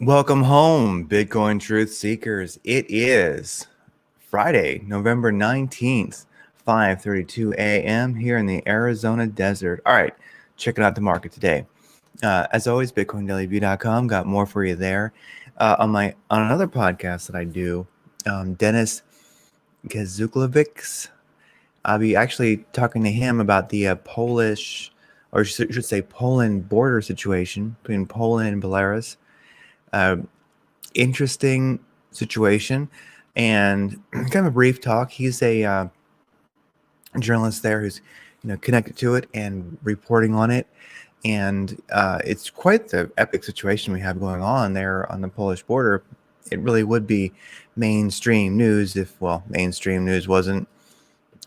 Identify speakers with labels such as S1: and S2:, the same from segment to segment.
S1: Welcome home, Bitcoin Truth Seekers. It is Friday, November 19th, 5:32 a.m. here in the Arizona desert. All right, checking out the market today. As always, BitcoinDailyView.com got more for you there. On another podcast that I do, Denis Kazakiewicz, I'll be actually talking to him about the Polish, or should say Poland border situation between Poland and Belarus. Interesting situation, and kind of a brief talk. He's a journalist there who's connected to it and reporting on it, and it's quite the epic situation we have going on there on the Polish border. It really would be mainstream news if, well, mainstream news wasn't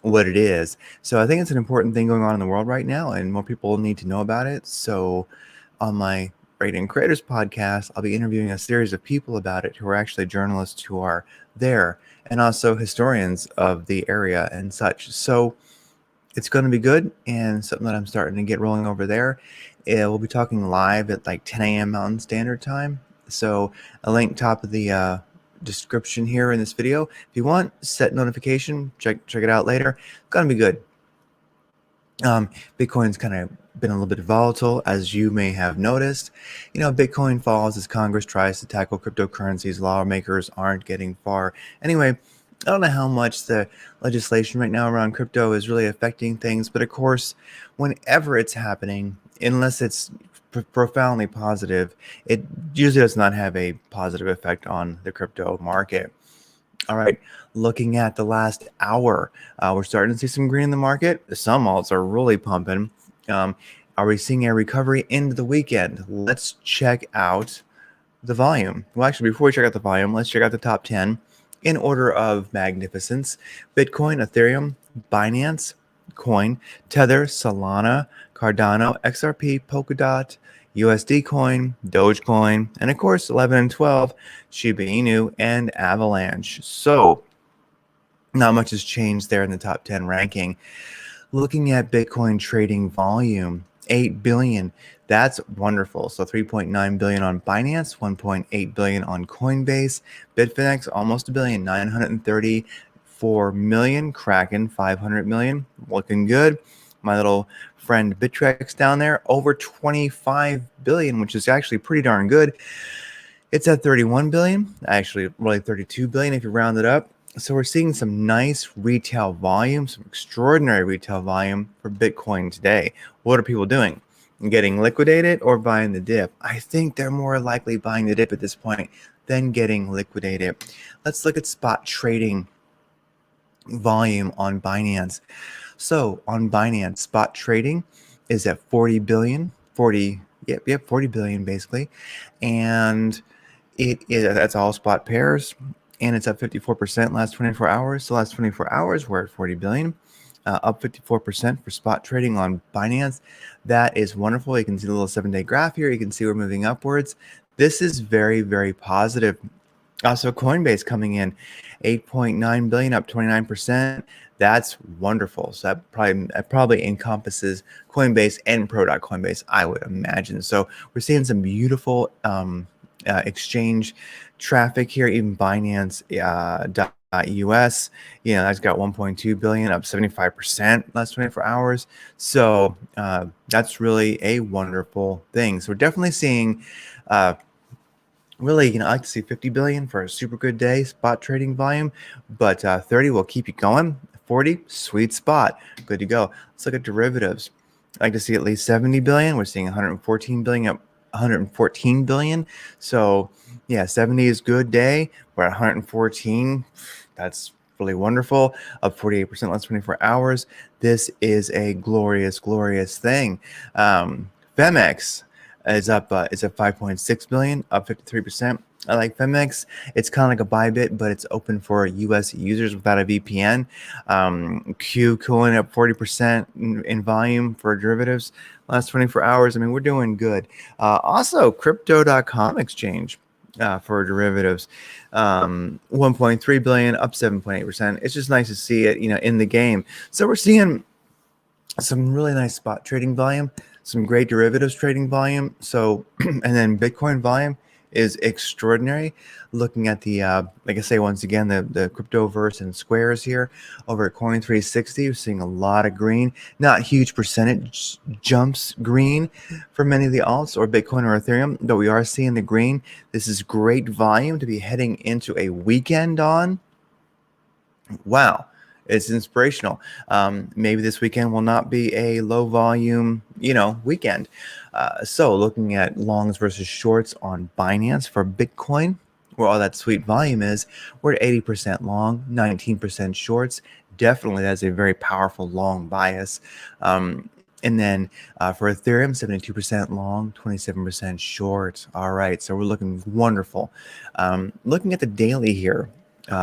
S1: what it is. So I think it's an important thing going on in the world right now, and more people need to know about it. So on my Rating Creators podcast, I'll be interviewing a series of people about it who are actually journalists who are there and also historians of the area and such. So it's going to be good and something that I'm starting to get rolling over there. We'll be talking live at like 10 a.m. Mountain Standard Time. So a link top of the description here in this video. If you want, set notification, check it out later. It's going to be good. Bitcoin's kind of been a little bit volatile, as you may have noticed. Bitcoin falls as Congress tries to tackle cryptocurrencies. Lawmakers aren't getting far. Anyway, I don't know how much the legislation right now around crypto is really affecting things, but of course, whenever it's happening, unless it's profoundly positive, it usually does not have a positive effect on the crypto market. All right, looking at the last hour, we're starting to see some green in the market. Some alts are really pumping. Are we seeing a recovery into the weekend? Let's check out the volume. Well, actually, before we check out the volume, let's check out the top 10 in order of magnificence. Bitcoin, Ethereum, Binance, Coin, Tether, Solana, Cardano, XRP, Polkadot, USD Coin, Dogecoin, and of course 11 and 12, Shiba Inu and Avalanche. So not much has changed there in the top 10 ranking. Looking at Bitcoin trading volume, 8 billion. That's wonderful. So 3.9 billion on Binance, 1.8 billion on Coinbase, Bitfinex almost a billion, 934 million, Kraken 500 million. Looking good. My little friend Bittrex down there, over 25 billion, which is actually pretty darn good. It's at 31 billion, actually really 32 billion if you round it up. So we're seeing some nice retail volume, some extraordinary retail volume for Bitcoin today. What are people doing? Getting liquidated or buying the dip? I think they're more likely buying the dip at this point than getting liquidated. Let's look at spot trading volume on Binance. So on Binance, spot trading is at 40 billion, 40 billion basically. And that's all spot pairs. And it's up 54% last 24 hours. So last 24 hours, we're at 40 billion, up 54% for spot trading on Binance. That is wonderful. You can see the little 7-day graph here. You can see we're moving upwards. This is very, very positive. Also, Coinbase coming in 8.9 billion, up 29%. That's wonderful. So that probably encompasses Coinbase and Pro.Coinbase, I would imagine. So we're seeing some beautiful exchange traffic here. Even Binance .us, that's got 1.2 billion, up 75% last 24 hours. So that's really a wonderful thing. So we're definitely seeing really, I like to see 50 billion for a super good day, spot trading volume, but 30 will keep you going. 40, sweet spot, good to go. Let's look at derivatives. I like to see at least 70 billion. We're seeing 114 billion, up 114 billion. So yeah, 70 is good day. We're at 114. That's really wonderful. Up 48% last 24 hours. This is a glorious, glorious thing. Femex is up. It's at 5.6 billion, up 53%. I like Femex. It's kind of like a Bybit, but it's open for U.S. users without a VPN. Qcoin up 40% in volume for derivatives last 24 hours. I mean, we're doing good. Also, Crypto.com exchange for derivatives, 1.3 billion, up 7.8%. It's just nice to see it, in the game. So we're seeing some really nice spot trading volume, some great derivatives trading volume. So, and then Bitcoin volume is extraordinary. Looking at the, like I say, once again, the cryptoverse and squares here over at Coin360, we're seeing a lot of green, not huge percentage jumps green for many of the alts or Bitcoin or Ethereum, but we are seeing the green. This is great volume to be heading into a weekend on. Wow, it's inspirational. Maybe this weekend will not be a low volume, weekend. So looking at longs versus shorts on Binance for Bitcoin, where all that sweet volume is, we're at 80% long, 19% shorts. Definitely, that's a very powerful long bias. And then for Ethereum, 72% long, 27% short. All right, so we're looking wonderful. Looking at the daily here,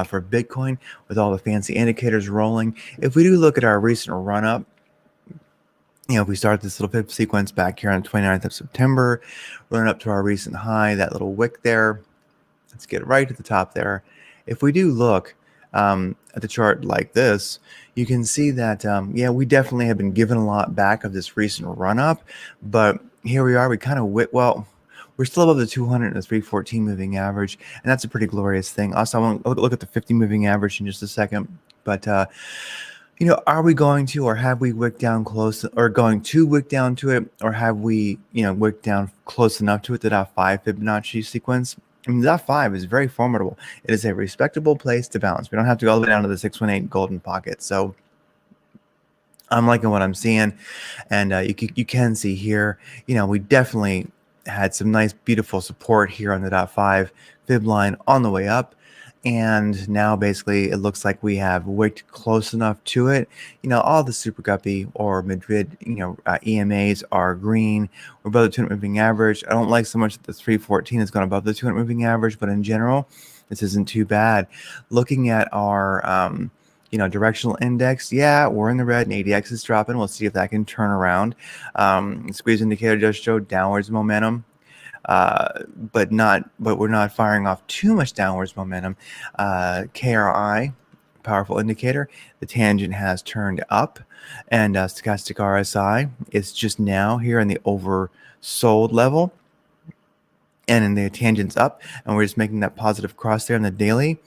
S1: for Bitcoin with all the fancy indicators rolling. If we do look at our recent run up, if we start this little pip sequence back here on the 29th of September, running up to our recent high, that little wick there, let's get right to the top there. If we do look at the chart like this, you can see that, we definitely have been given a lot back of this recent run up, but here we are, we kind of we're still above the 200 and the 314 moving average, and that's a pretty glorious thing. Also, I want to look at the 50 moving average in just a second. But, are we going to, or have we wicked down close, or going to wick down to it, or have we, wicked down close enough to it, the .5 Fibonacci sequence? I mean, the .5 is very formidable. It is a respectable place to bounce. We don't have to go all the way down to the 618 golden pocket. So I'm liking what I'm seeing. And you can see here, we definitely had some nice, beautiful support here on the .5 fib line on the way up. And now basically it looks like we have wicked close enough to it. All the super guppy or Madrid, EMAs are green. We're above the 200 moving average. I don't like so much that the 314 has gone above the 200 moving average, but in general, this isn't too bad. Looking at our, directional index, we're in the red and ADX is dropping. We'll see if that can turn around. Squeeze indicator does show downwards momentum. But we're not firing off too much downwards momentum. KRI, powerful indicator, the tangent has turned up, and stochastic RSI is just now here in the oversold level, and in the tangent's up, and we're just making that positive cross there in the daily.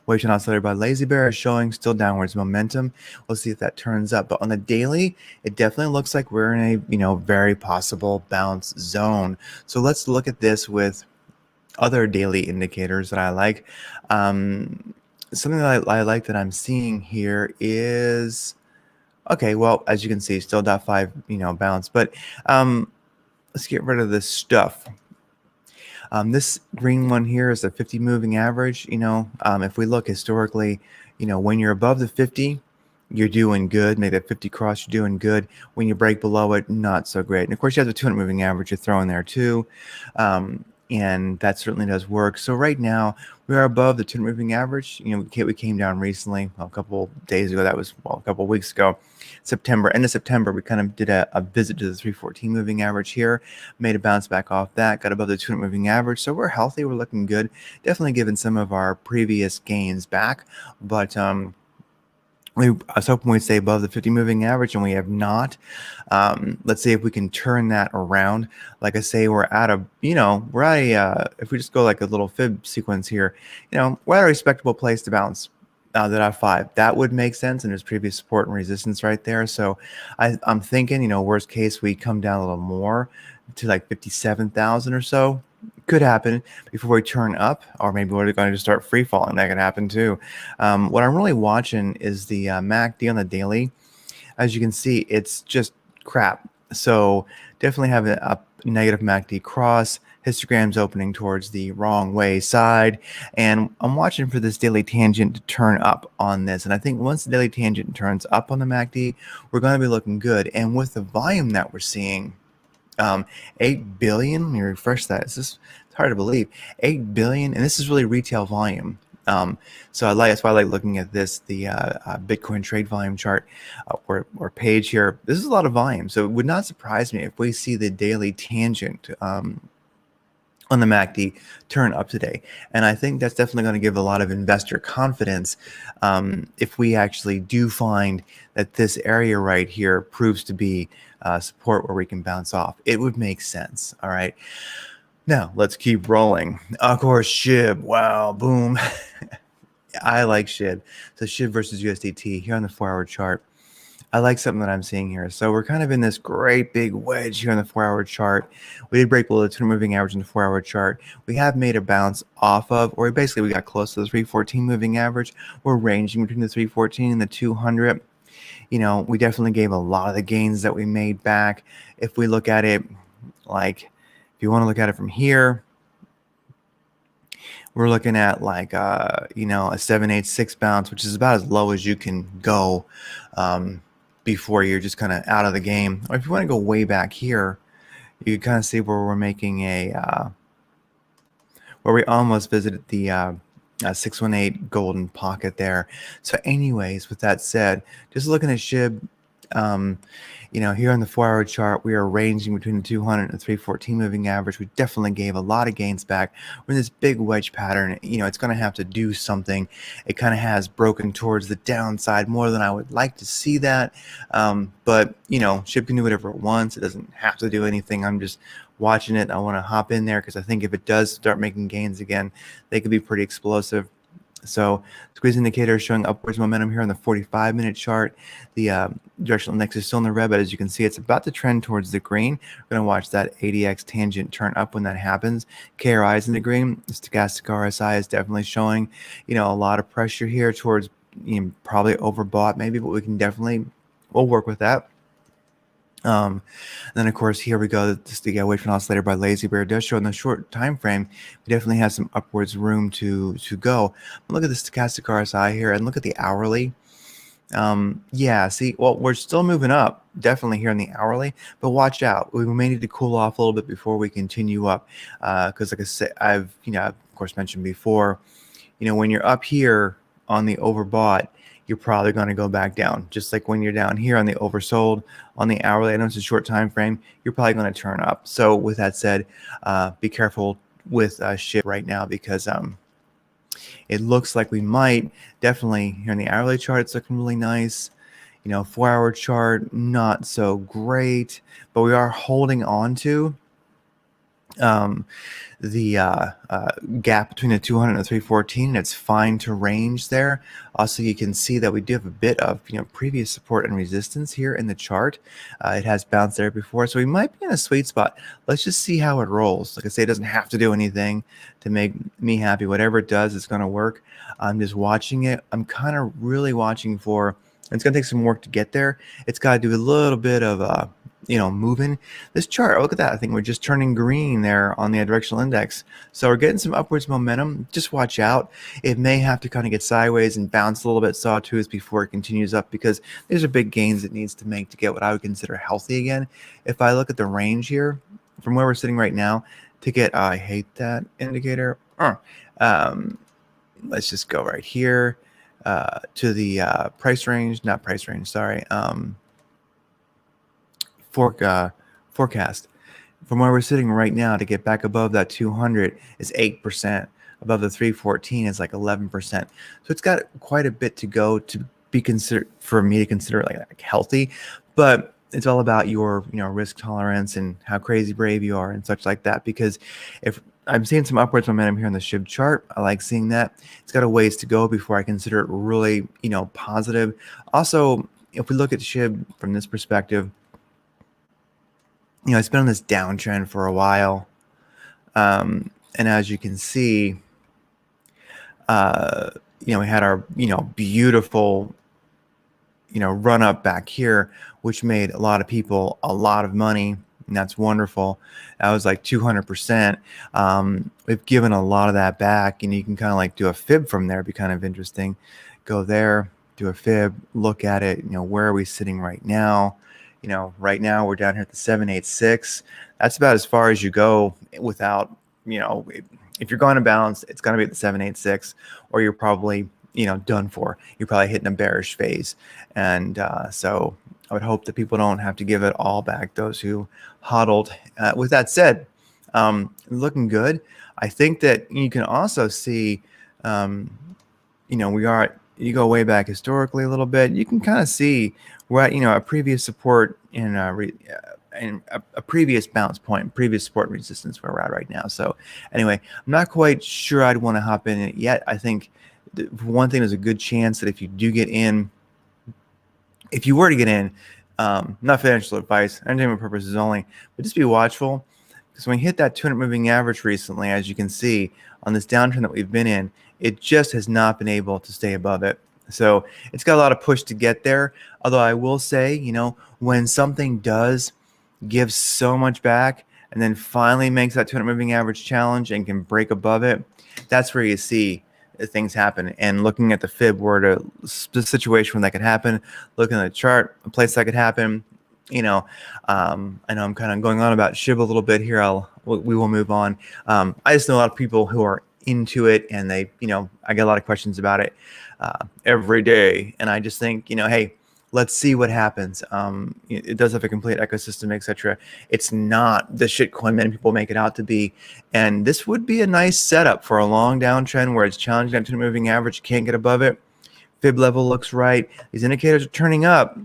S1: Wave channel oscillator by Lazy Bear is showing still downwards momentum. We'll see if that turns up. But on the daily, it definitely looks like we're in a very possible bounce zone. So let's look at this with other daily indicators that I like. Something that I like that I'm seeing here is, okay, well, as you can see, still .5 bounce. But let's get rid of this stuff. This green one here is a 50 moving average. If we look historically, when you're above the 50, you're doing good. Maybe that 50 cross, you're doing good. When you break below it, not so great. And of course, you have the 200 moving average you're throwing there too. And that certainly does work. So right now, we are above the 200 moving average. We came down recently, a couple days ago. That was, a couple weeks ago. End of September, we kind of did a visit to the 314 moving average here, made a bounce back off that, got above the 200 moving average. So we're healthy, we're looking good. Definitely given some of our previous gains back, but I was hoping we'd stay above the 50 moving average, and we have not. Let's see if we can turn that around. Like I say, we're at a, if we just go like a little fib sequence here, we're at a respectable place to bounce. That .5, that would make sense, and there's previous support and resistance right there. So I'm thinking, worst case, we come down a little more to like 57,000 or so. Could happen before we turn up, or maybe we're going to just start free falling. That could happen too. What I'm really watching is the MACD on the daily. As you can see, it's just crap. So definitely have a negative MACD cross. Histogram's opening towards the wrong way side, and I'm watching for this daily tangent to turn up on this. And I think once the daily tangent turns up on the MACD, we're going to be looking good. And with the volume that we're seeing, 8 billion, let me refresh that. It's hard to believe. 8 billion, and this is really retail volume. So that's why I like looking at this, the Bitcoin trade volume chart or page here. This is a lot of volume. So it would not surprise me if we see the daily tangent on the MACD turn up today. And I think that's definitely going to give a lot of investor confidence if we actually do find that this area right here proves to be support where we can bounce off. It would make sense. All right. Now let's keep rolling. Of course, SHIB. Wow, boom. I like SHIB. So SHIB versus USDT here on the 4-hour chart. I like something that I'm seeing here. So we're kind of in this great big wedge here on the 4-hour chart. We did break below the 200 moving average in the 4-hour chart. We have made a bounce off of, or basically we got close to the 314 moving average. We're ranging between the 314 and the 200. You know, we definitely gave a lot of the gains that we made back. If we look at it, like, if you want to look at it from here, we're looking at like, you know, a 786 bounce, which is about as low as you can go before you're just kind of out of the game. Or if you want to go way back here, you can kind of see where we're making a, where we almost visited the 618 golden pocket there. So anyways, with that said, just looking at SHIB, you know, here on the 4-hour chart, we are ranging between the 200 and the 314 moving average. We definitely gave a lot of gains back. We're in this big wedge pattern. You know, it's going to have to do something. It kind of has broken towards the downside more than I would like to see that. But, you know, SHIB can do whatever it wants. It doesn't have to do anything. I'm just watching it. I want to hop in there because I think if it does start making gains again, they could be pretty explosive. So squeeze indicator showing upwards momentum here on the 45-minute chart. The directional index is still in the red, but as you can see, it's about to trend towards the green. We're going to watch that ADX tangent turn up when that happens. KRI is in the green. The stochastic RSI is definitely showing, you know, a lot of pressure here towards, you know, probably overbought maybe, but we can definitely, we'll work with that. And then of course here we go, just to get away from oscillator by lazy bear does show in the short time frame we definitely have some upwards room to go. But look at the stochastic RSI here and look at the hourly. Yeah, see, well, we're still moving up definitely here in the hourly, but watch out, we may need to cool off a little bit before we continue up, because like I said, I've, you know, of course mentioned before, you know, when you're up here on the overbought, you're probably going to go back down. Just like when you're down here on the oversold on the hourly, I know it's a short time frame, you're probably going to turn up. So with that said, be careful with SHIB right now because it looks like we might definitely here in the hourly chart, it's looking really nice. You know, 4-hour chart, not so great, but we are holding on to the gap between the 200 and the 314, and it's fine to range there. Also, you can see that we do have a bit of, you know, previous support and resistance here in the chart. It has bounced there before, so we might be in a sweet spot. Let's just see how it rolls. Like I say, it doesn't have to do anything to make me happy. Whatever it does, it's going to work. I'm just watching it. I'm kind of really watching for, it's going to take some work to get there. It's got to do a little bit of you know, moving this chart. Look at that. I think we're just turning green there on the directional index. So we're getting some upwards momentum. Just watch out. It may have to kind of get sideways and bounce a little bit sawtooth before it continues up because these are big gains it needs to make to get what I would consider healthy again. If I look at the range here from where we're sitting right now to get, I hate that indicator. Let's just go right here to the price range, not price range, sorry. Forecast from where we're sitting right now to get back above that 200 is 8%. Above the 314 is like 11%. So it's got quite a bit to go to be considered for me to consider like healthy, but it's all about your, you know, risk tolerance and how crazy brave you are and such like that. Because if I'm seeing some upwards momentum here on the SHIB chart, I like seeing that. It's got a ways to go before I consider it really, you know, positive. Also, if we look at SHIB from this perspective, you know, it's been on this downtrend for a while. And as you can see, you know, we had our, you know, beautiful, you know, run up back here, which made a lot of people a lot of money. And that's wonderful. That was like 200%. We've given a lot of that back, and you can kind of like do a fib from there. Be kind of interesting. Go there, do a fib, look at it. You know, where are we sitting right now? You know, right now we're down here at the 786. That's about as far as you go without, you know, if you're going to bounce, it's going to be at the 786, or you're probably, you know, done for. You're probably hitting a bearish phase. And so I would hope that people don't have to give it all back, those who hodled. With that said, looking good. I think that you can also see, you know, you go way back historically a little bit, you can kind of see we're at, you know, a previous support in a previous bounce point, previous support resistance where we're at right now. So anyway, I'm not quite sure I'd want to hop in it yet. I think one thing, there's a good chance that if you do get in, if you were to get in, not financial advice, entertainment purposes only, but just be watchful, because when we hit that 200 moving average recently, as you can see on this downtrend that we've been in, it just has not been able to stay above it. So it's got a lot of push to get there. Although I will say, when something does give so much back and then finally makes that 200 moving average challenge and can break above it, that's where you see things happen. And looking at the fib, we're at a situation where that could happen. Looking at the chart, a place that could happen. I know I'm kind of going on about SHIB a little bit here. We will move on. I just know a lot of people who are into it, and I get a lot of questions about it every day. And I just think, hey, let's see what happens. It does have a complete ecosystem, etc. It's not the shitcoin many people make it out to be. And this would be a nice setup for a long downtrend where it's challenging that 200 moving average. You can't get above it. Fib level looks right. These indicators are turning up.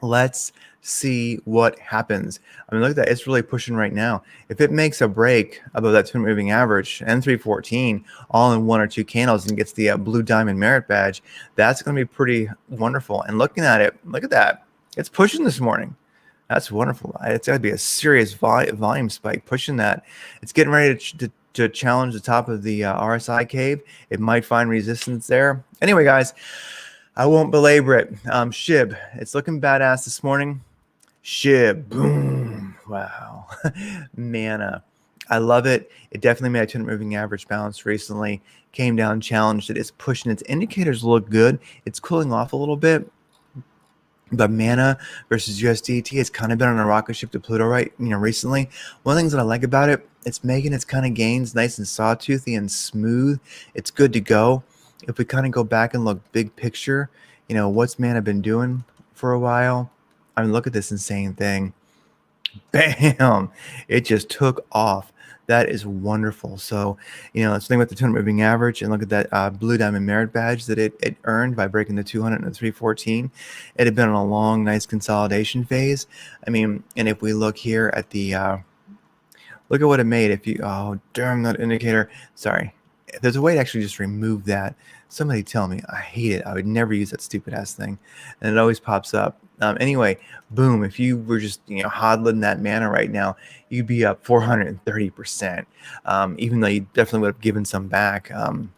S1: Let's see what happens. I mean, look at that. It's really pushing right now. If it makes a break above that 200 moving average and 314 all in one or two candles and gets the blue diamond merit badge, that's going to be pretty wonderful. And looking at it, look at that. It's pushing this morning. That's wonderful. It's got to be a serious volume spike pushing that. It's getting ready to challenge the top of the RSI cave. It might find resistance there. Anyway, guys, I won't belabor it. SHIB, it's looking badass this morning. SHIB, boom, wow. Mana, I love it. It definitely made a 200 moving average bounce recently. Came down, challenged it. It's pushing. Its indicators look good. It's cooling off a little bit. But Mana versus USDT, it's kind of been on a rocket ship to Pluto recently. One of the things that I like about it, it's making its kind of gains nice and sawtoothy and smooth. It's good to go. If we kind of go back and look big picture, what's Mana been doing for a while? I mean, look at this insane thing. Bam! It just took off. That is wonderful. So, let's think about the 200 moving average and look at that blue diamond merit badge that it earned by breaking the 200 and the 314. It had been on a long, nice consolidation phase. I mean, and if we look here at the, look at what it made. Oh, damn, that indicator. Sorry. If there's a way to actually just remove that, somebody tell me. I hate it. I would never use that stupid ass thing. And it always pops up. Anyway, boom. If you were just hodling that Mana right now, you'd be up 430%. Even though you definitely would have given some back. And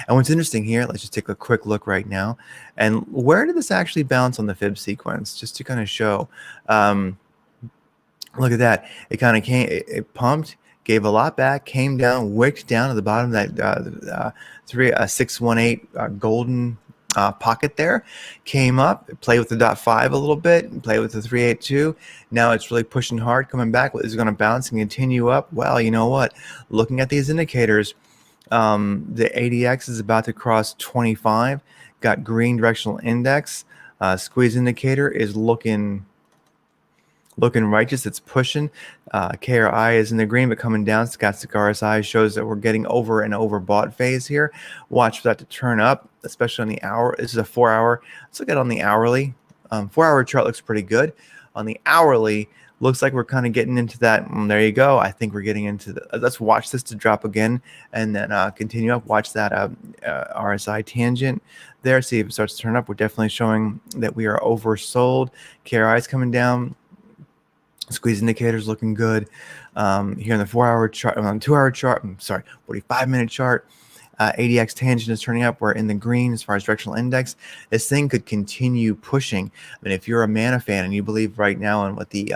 S1: what's interesting here, let's just take a quick look right now. And where did this actually bounce on the fib sequence? Just to kind of show. Look at that. It kind of came. It pumped. Gave a lot back, came down, wicked down to the bottom of that 618 golden pocket there, came up, played with the .5 a little bit, played with the 382. Now it's really pushing hard, coming back. Is it going to bounce and continue up? Well, you know what? Looking at these indicators, the ADX is about to cross 25, got green directional index. Squeeze indicator is looking righteous. It's pushing. KRI is in the green, but coming down. Stochastic RSI shows that we're getting over an overbought phase here. Watch for that to turn up, especially on the hour. This is a 4 hour. Let's look at it on the hourly. 4 hour chart looks pretty good. On the hourly, looks like we're kind of getting into that. There you go. I think we're getting into the. Let's watch this to drop again and then continue up. Watch that RSI tangent there. See if it starts to turn up. We're definitely showing that we are oversold. KRI is coming down. Squeeze indicators looking good here in the 4 hour chart, on the 2 hour chart. 45-minute chart. ADX tangent is turning up. We're in the green as far as directional index. This thing could continue pushing. I mean, if you're a Mana fan and you believe right now in what the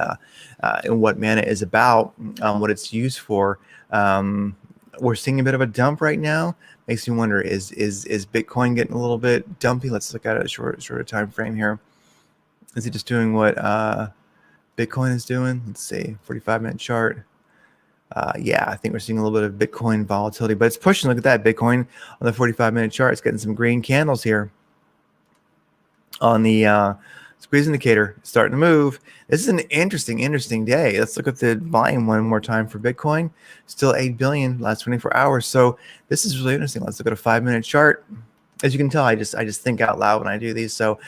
S1: in what Mana is about, what it's used for, we're seeing a bit of a dump right now. Makes me wonder: is Bitcoin getting a little bit dumpy? Let's look at a shorter time frame here. Is it just doing what Bitcoin is doing? Let's see, 45-minute chart. Yeah, I think we're seeing a little bit of Bitcoin volatility, but it's pushing. Look at that. Bitcoin on the 45-minute chart. It's getting some green candles here on the squeeze indicator. It's starting to move. This is an interesting day. Let's look at the volume one more time for Bitcoin. Still 8 billion last 24 hours. So this is really interesting. Let's look at a 5-minute chart. As you can tell, I just think out loud when I do these. So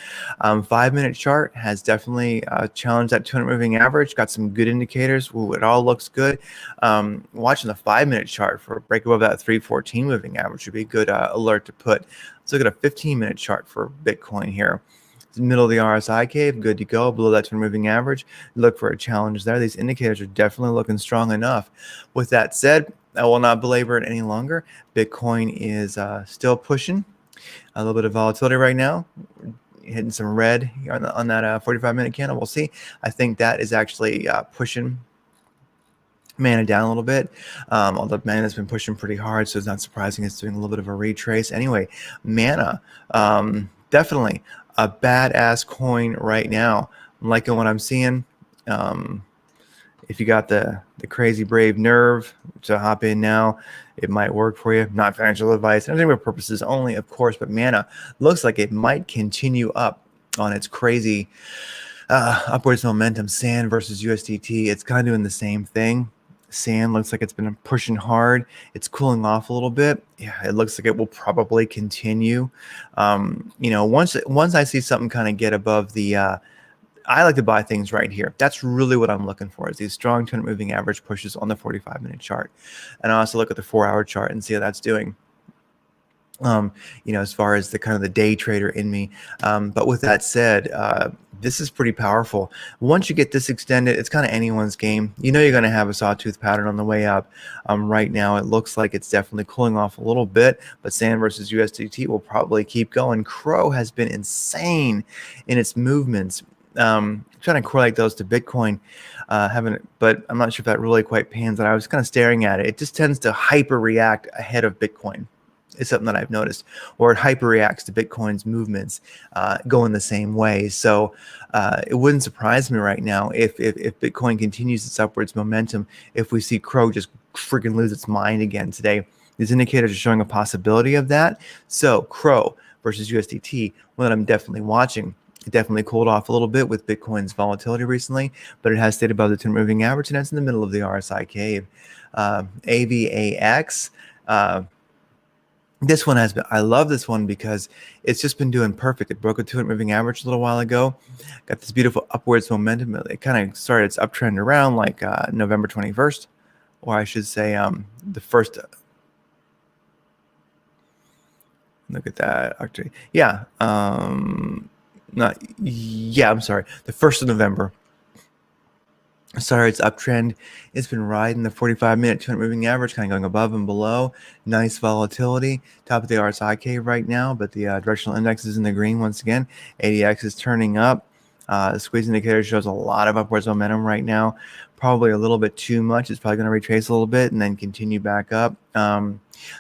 S1: 5-minute chart has definitely challenged that 200 moving average, got some good indicators. Ooh, it all looks good. Watching the 5-minute chart for a break above that 314 moving average would be a good alert to put. Let's look at a 15-minute chart for Bitcoin here. It's middle of the RSI cave, good to go, below that 200 moving average. Look for a challenge there. These indicators are definitely looking strong enough. With that said, I will not belabor it any longer. Bitcoin is still pushing. A little bit of volatility right now, hitting some red on that 45-minute candle. We'll see. I think that is actually pushing mana down a little bit. Although mana has been pushing pretty hard, so it's not surprising it's doing a little bit of a retrace. Anyway, mana, definitely a badass coin right now. I'm liking what I'm seeing. If you got the crazy brave nerve to hop in now, it might work for you. Not financial advice, entertainment purposes only, of course, but mana looks like it might continue up on its crazy upwards momentum. SAN versus USDT, it's kind of doing the same thing. SAN looks like it's been pushing hard. It's cooling off a little bit. Yeah, it looks like it will probably continue. Once I see something kind of get above the I like to buy things right here. That's really what I'm looking for, is these strong 200 moving average pushes on the 45-minute chart. And I also look at the 4-hour chart and see how that's doing. As far as the kind of the day trader in me. But with that said, this is pretty powerful. Once you get this extended, it's kind of anyone's game. You're going to have a sawtooth pattern on the way up. Right now, it looks like it's definitely cooling off a little bit, but SAN versus USDT will probably keep going. Crow has been insane in its movements. Trying to correlate those to Bitcoin, but I'm not sure if that really quite pans out. I was kind of staring at it. It just tends to hyper react ahead of Bitcoin. It's something that I've noticed, or it hyper reacts to Bitcoin's movements going the same way. So it wouldn't surprise me right now if Bitcoin continues its upwards momentum, if we see Crow just freaking lose its mind again today. These indicators are showing a possibility of that. So Crow versus USDT, one that I'm definitely watching. It definitely cooled off a little bit with Bitcoin's volatility recently, but it has stayed above the 200 moving average, and it's in the middle of the RSI cave. AVAX, this one has been, I love this one because it's just been doing perfect. It broke a 200 moving average a little while ago, got this beautiful upwards momentum. It kind of started its uptrend around like November 21st, or I should say the first. Look at that. Actually, yeah. I'm sorry. The 1st of November. Sorry, it's uptrend. It's been riding the 45-minute 200 moving average, kind of going above and below. Nice volatility. Top of the RSI cave right now, but the directional index is in the green once again. ADX is turning up. The squeeze indicator shows a lot of upwards momentum right now. Probably a little bit too much. It's probably going to retrace a little bit and then continue back up.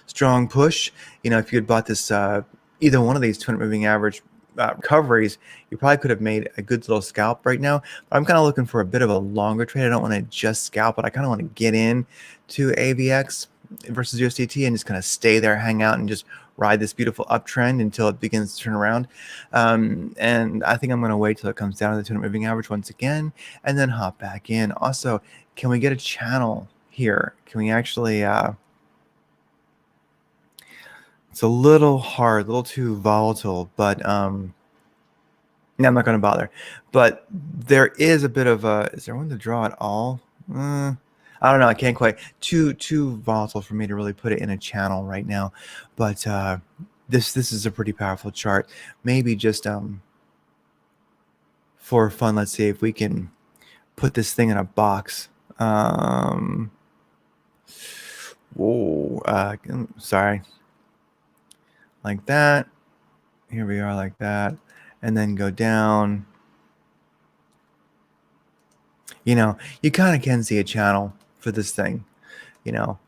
S1: Strong push. If you had bought this, either one of these 200 moving average recoveries, you probably could have made a good little scalp right now. But I'm kind of looking for a bit of a longer trade. I don't want to just scalp, but I kind of want to get in to AVX versus USDT and just kind of stay there, hang out, and just ride this beautiful uptrend until it begins to turn around. And I think I'm going to wait till it comes down to the 200 moving average once again, and then hop back in. Also, can we get a channel here? Can we actually? It's a little hard, a little too volatile, but no, I'm not going to bother. But there is a bit of a, is there one to draw at all? I don't know. I can't quite. Too volatile for me to really put it in a channel right now. But this is a pretty powerful chart. Maybe just for fun, let's see if we can put this thing in a box. Sorry. Like that. Here we are, like that. And then go down. You kind of can see a channel for this thing.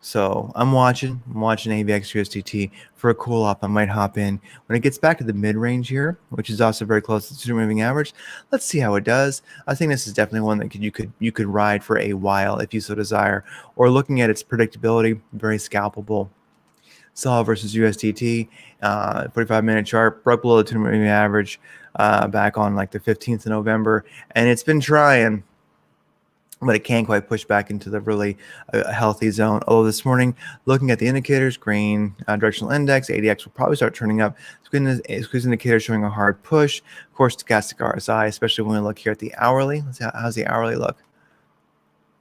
S1: So I'm watching AVX USDT for a cool off. I might hop in when it gets back to the mid-range here, which is also very close to the 200 moving average. Let's see how it does. I think this is definitely one that you could ride for a while if you so desire. Or looking at its predictability, very scalpable. Sol versus USDT, 45-minute chart, broke below the 200 moving average back on like the 15th of November, and it's been trying. but it can't quite push back into the really healthy zone. Although this morning, looking at the indicators, green directional index, ADX will probably start turning up. Squeeze indicator showing a hard push. Of course, stochastic RSI, especially when we look here at the hourly. Let's see how's the hourly look.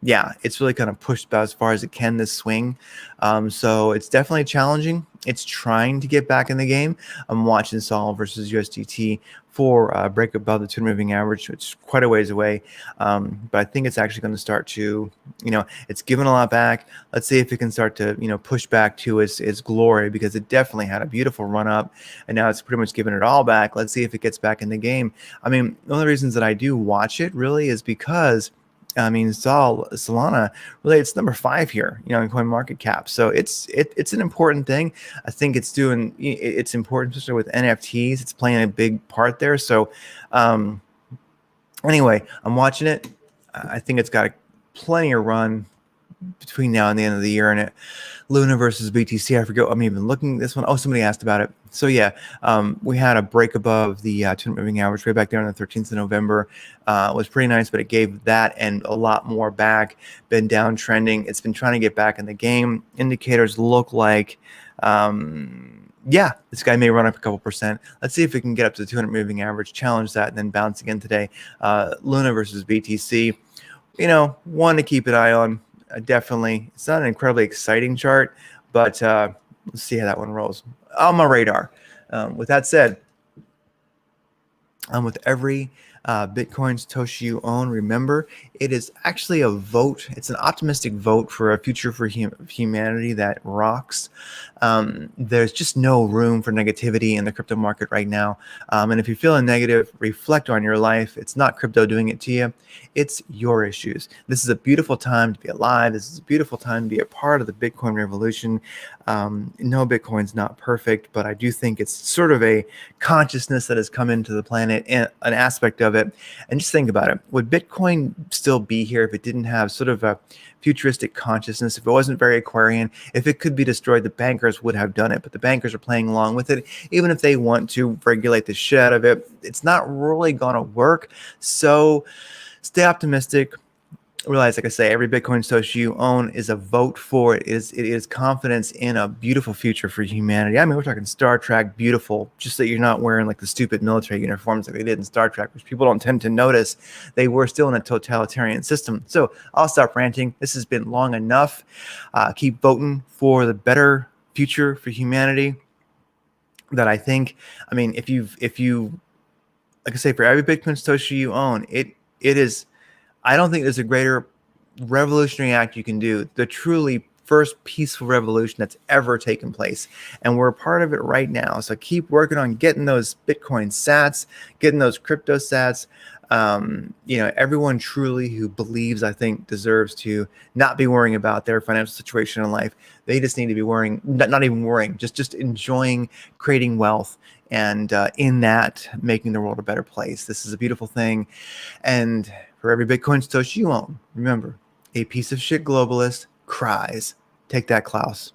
S1: Yeah, it's really kind of pushed about as far as it can this swing. So it's definitely challenging. It's trying to get back in the game. I'm watching Sol versus USDT for break above the 200 moving average. It's quite a ways away. But I think it's actually going to start to, it's given a lot back. Let's see if it can start to, push back to its glory, because it definitely had a beautiful run up and now it's pretty much given it all back. Let's see if it gets back in the game. I mean, one of the reasons that I do watch it really is because Solana really, it's number 5 here, in coin market cap. So it's an important thing. I think it's important, especially with NFTs. It's playing a big part there. So anyway, I'm watching it. I think it's got plenty of run between now and the end of the year. And Luna versus BTC, I forget. I'm even looking at this one. Oh, somebody asked about it. So yeah, we had a break above the 200 moving average way back there on the 13th of November. It was pretty nice, but it gave that and a lot more back. Been downtrending. It's been trying to get back in the game. Indicators look like, yeah, this guy may run up a couple percent. Let's see if we can get up to the 200 moving average, challenge that, and then bounce again today. Luna versus BTC, one to keep an eye on. Definitely, it's not an incredibly exciting chart, but let's see how that one rolls on my radar. With that said, with every Bitcoin Satoshi you own, remember, it is actually a vote. It's an optimistic vote for a future for humanity that rocks. There's just no room for negativity in the crypto market right now. And if you're feeling negative, reflect on your life. It's not crypto doing it to you. It's your issues. This is a beautiful time to be alive. This is a beautiful time to be a part of the Bitcoin revolution. No, Bitcoin's not perfect, but I do think it's sort of a consciousness that has come into the planet, and an aspect of it. And just think about it. Would Bitcoin still be here if it didn't have sort of a futuristic consciousness, if it wasn't very Aquarian? If it could be destroyed, the bankers would have done it, but the bankers are playing along with it. Even if they want to regulate the shit out of it, it's not really going to work. So stay optimistic. Realize, like I say, every Bitcoin Satoshi you own is a vote for it. It is confidence in a beautiful future for humanity. I mean, we're talking Star Trek, beautiful, just that you're not wearing like the stupid military uniforms like they did in Star Trek, which people don't tend to notice. They were still in a totalitarian system. So I'll stop ranting. This has been long enough. Keep voting for the better future for humanity. That I think, I mean, if you, like I say, for every Bitcoin Satoshi you own, it is, I don't think there's a greater revolutionary act you can do. The truly first peaceful revolution that's ever taken place. And we're a part of it right now. So keep working on getting those Bitcoin sats, getting those crypto sats. Everyone truly who believes, I think, deserves to not be worrying about their financial situation in life. They just need to be worrying, not even worrying, just enjoying creating wealth, and in that, making the world a better place. This is a beautiful thing. And for every Bitcoin Satoshi you own, remember, a piece of shit globalist cries. Take that, Klaus.